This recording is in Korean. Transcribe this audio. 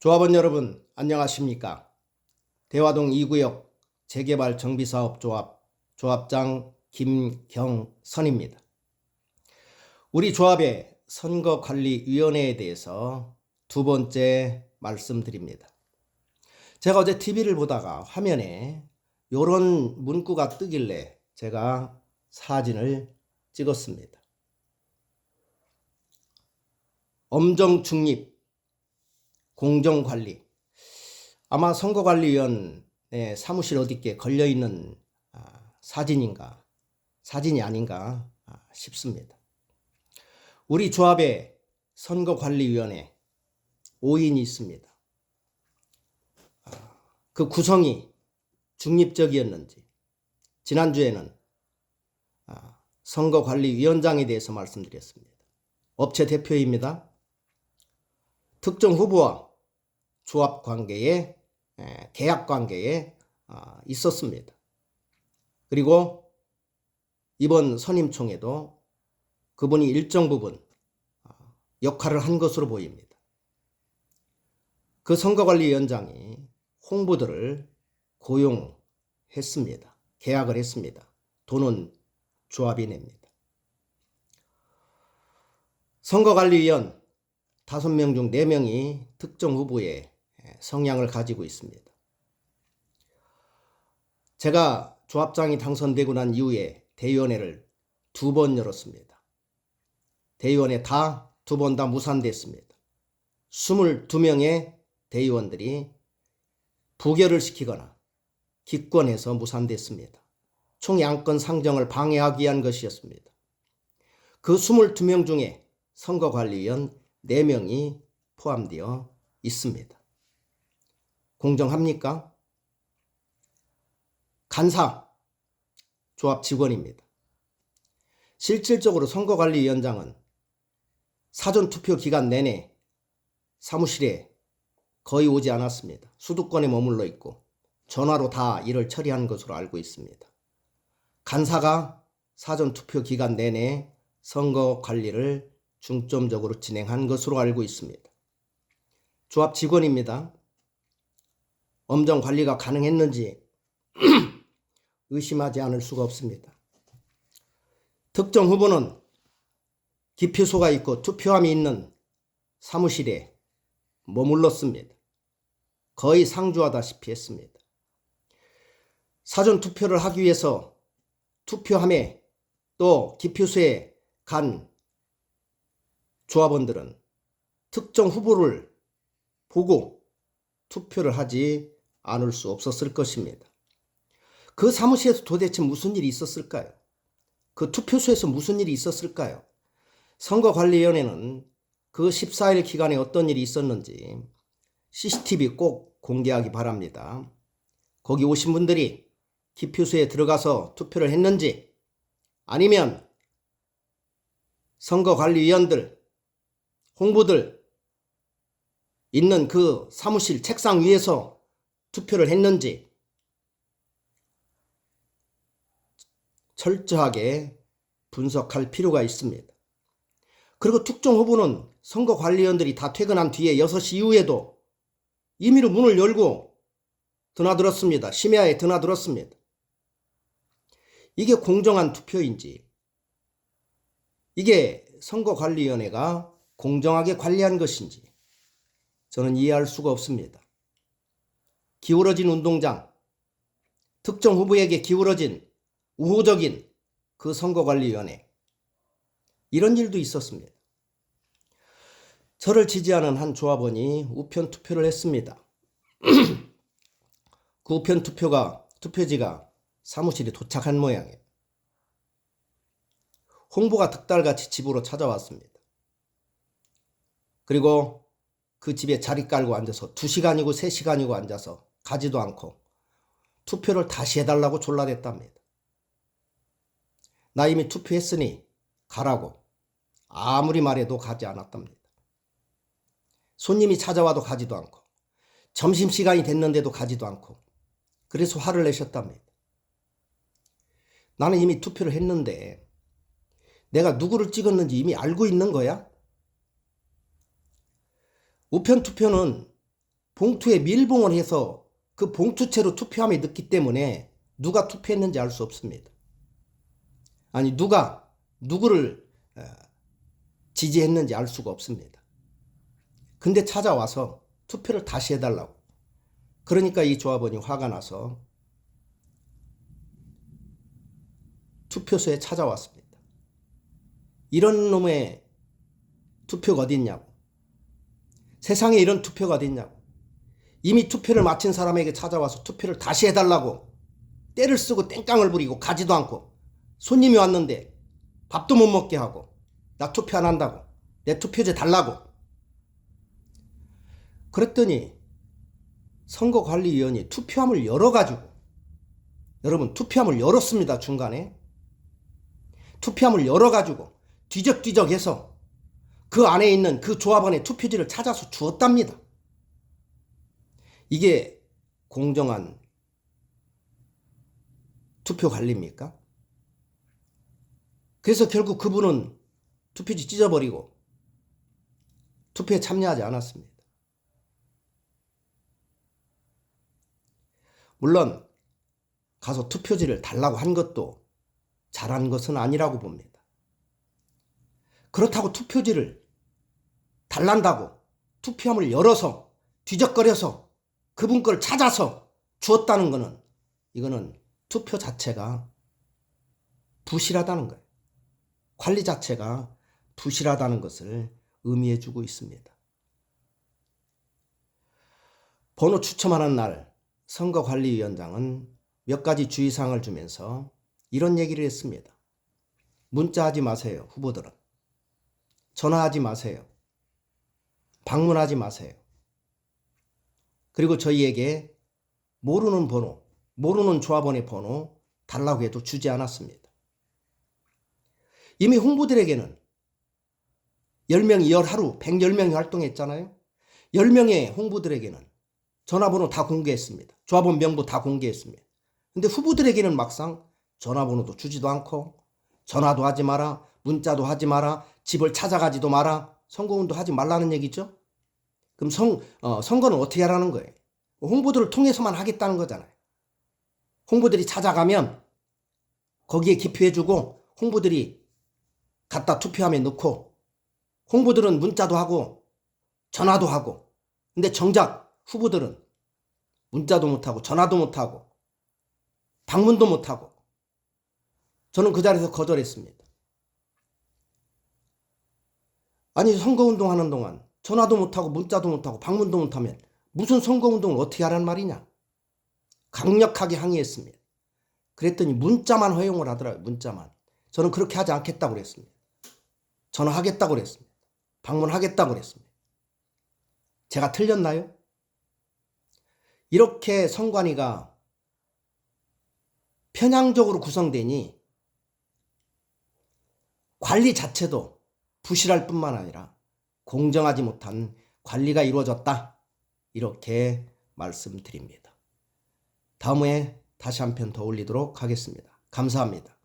조합원 여러분 안녕하십니까? 대화동 2구역 재개발 정비사업조합 조합장 김경선입니다. 우리 조합의 선거관리위원회에 대해서 두 번째 말씀드립니다. 제가 어제 TV를 보다가 화면에 이런 문구가 뜨길래 제가 사진을 찍었습니다. 엄정중립 공정관리, 아마 선거관리위원 사무실 어디께 걸려있는 사진이 아닌가 싶습니다. 우리 조합에 선거관리위원회 5인이 있습니다. 그 구성이 중립적이었는지 지난주에는 선거관리위원장에 대해서 말씀드렸습니다. 업체 대표입니다. 특정 후보와 조합 관계에 계약 관계에 있었습니다. 그리고 이번 선임총회도 그분이 일정 부분 역할을 한 것으로 보입니다. 그 선거관리위원장이 홍보들을 고용했습니다. 계약을 했습니다. 돈은 조합이 냅니다. 선거관리위원 5명 중 4명이 특정 후보의 성향을 가지고 있습니다. 제가 조합장이 당선되고 난 이후에 대의원회를 2번 열었습니다. 대의원회 다 2번 다 무산됐습니다. 22명의 대의원들이 부결을 시키거나 기권해서 무산됐습니다. 총양권 상정을 방해하기 위한 것이었습니다. 그 22명 중에 선거관리위원 4명이 포함되어 있습니다. 공정합니까? 간사, 조합 직원입니다. 실질적으로 선거관리위원장은 사전투표 기간 내내 사무실에 거의 오지 않았습니다. 수도권에 머물러 있고 전화로 다 일을 처리한 것으로 알고 있습니다. 간사가 사전투표 기간 내내 선거관리를 중점적으로 진행한 것으로 알고 있습니다. 조합 직원입니다. 엄정 관리가 가능했는지 의심하지 않을 수가 없습니다. 특정 후보는 기표소가 있고 투표함이 있는 사무실에 머물렀습니다. 거의 상주하다시피 했습니다. 사전투표를 하기 위해서 투표함에 또 기표소에 간 조합원들은 특정 후보를 보고 투표를 하지 않을 수 없었을 것입니다. 그 사무실에서 도대체 무슨 일이 있었을까요? 그 투표소에서 무슨 일이 있었을까요? 선거관리위원회는 그 14일 기간에 어떤 일이 있었는지 CCTV 꼭 공개하기 바랍니다. 거기 오신 분들이 기표소에 들어가서 투표를 했는지 아니면 선거관리위원들, 홍보들 있는 그 사무실 책상 위에서 투표를 했는지 철저하게 분석할 필요가 있습니다. 그리고 특정 후보는 선거관리위원들이 다 퇴근한 뒤에 6시 이후에도 임의로 문을 열고 드나들었습니다. 심야에 드나들었습니다. 이게 공정한 투표인지, 이게 선거관리위원회가 공정하게 관리한 것인지 저는 이해할 수가 없습니다. 기울어진 운동장, 특정 후보에게 기울어진 우호적인 그 선거관리위원회, 이런 일도 있었습니다. 저를 지지하는 한 조합원이 우편 투표를 했습니다. 그 우편 투표지가 사무실에 도착한 모양이에요. 홍보가 득달같이 집으로 찾아왔습니다. 그리고 그 집에 자리 깔고 앉아서 2시간이고 3시간이고 앉아서 가지도 않고 투표를 다시 해달라고 졸라댔답니다. 나 이미 투표했으니 가라고 아무리 말해도 가지 않았답니다. 손님이 찾아와도 가지도 않고 점심시간이 됐는데도 가지도 않고 그래서 화를 내셨답니다. 나는 이미 투표를 했는데 내가 누구를 찍었는지 이미 알고 있는 거야? 우편 투표는 봉투에 밀봉을 해서 그 봉투채로 투표함에 넣기 때문에 누가 투표했는지 알 수 없습니다. 아니 누가 누구를 지지했는지 알 수가 없습니다. 근데 찾아와서 투표를 다시 해달라고. 그러니까 이 조합원이 화가 나서 투표소에 찾아왔습니다. 이런 놈의 투표가 어딨냐고. 세상에 이런 투표가 어딨냐고. 이미 투표를 마친 사람에게 찾아와서 투표를 다시 해달라고 때를 쓰고 땡깡을 부리고 가지도 않고 손님이 왔는데 밥도 못 먹게 하고 나 투표 안 한다고 내 투표제 달라고. 그랬더니 선거관리위원이 투표함을 열어가지고, 여러분 투표함을 열었습니다. 중간에 투표함을 열어가지고 뒤적뒤적해서 그 안에 있는 그 조합원의 투표지를 찾아서 주었답니다. 이게 공정한 투표 관리입니까? 그래서 결국 그분은 투표지 찢어버리고 투표에 참여하지 않았습니다. 물론 가서 투표지를 달라고 한 것도 잘한 것은 아니라고 봅니다. 그렇다고 투표지를 달란다고 투표함을 열어서 뒤적거려서 그분 걸 찾아서 주었다는 것은 이거는 투표 자체가 부실하다는 거예요. 관리 자체가 부실하다는 것을 의미해주고 있습니다. 번호 추첨하는 날 선거관리위원장은 몇 가지 주의사항을 주면서 이런 얘기를 했습니다. 문자하지 마세요. 후보들은. 전화하지 마세요. 방문하지 마세요. 그리고 저희에게 모르는 번호, 모르는 조합원의 번호 달라고 해도 주지 않았습니다. 이미 홍보들에게는 10명이 하루 110명이 활동했잖아요. 10명의 홍보들에게는 전화번호 다 공개했습니다. 조합원 명부 다 공개했습니다. 근데 후보들에게는 막상 전화번호도 주지도 않고 전화도 하지 마라, 문자도 하지 마라, 집을 찾아가지도 마라, 선거운동 하지 말라는 얘기죠. 그럼 선거는 어떻게 하라는 거예요? 홍보들을 통해서만 하겠다는 거잖아요. 홍보들이 찾아가면 거기에 기표해주고 홍보들이 갖다 투표함에 넣고 홍보들은 문자도 하고 전화도 하고, 근데 정작 후보들은 문자도 못하고 전화도 못하고 방문도 못하고. 저는 그 자리에서 거절했습니다. 아니 선거운동 하는 동안 전화도 못하고 문자도 못하고 방문도 못하면 무슨 선거운동을 어떻게 하라는 말이냐. 강력하게 항의했습니다. 그랬더니 문자만 허용을 하더라고요. 문자만. 저는 그렇게 하지 않겠다고 그랬습니다. 전화하겠다고 그랬습니다. 방문하겠다고 그랬습니다. 제가 틀렸나요? 이렇게 선관위가 편향적으로 구성되니 관리 자체도 부실할 뿐만 아니라 공정하지 못한 관리가 이루어졌다. 이렇게 말씀드립니다. 다음에 다시 한 편 더 올리도록 하겠습니다. 감사합니다.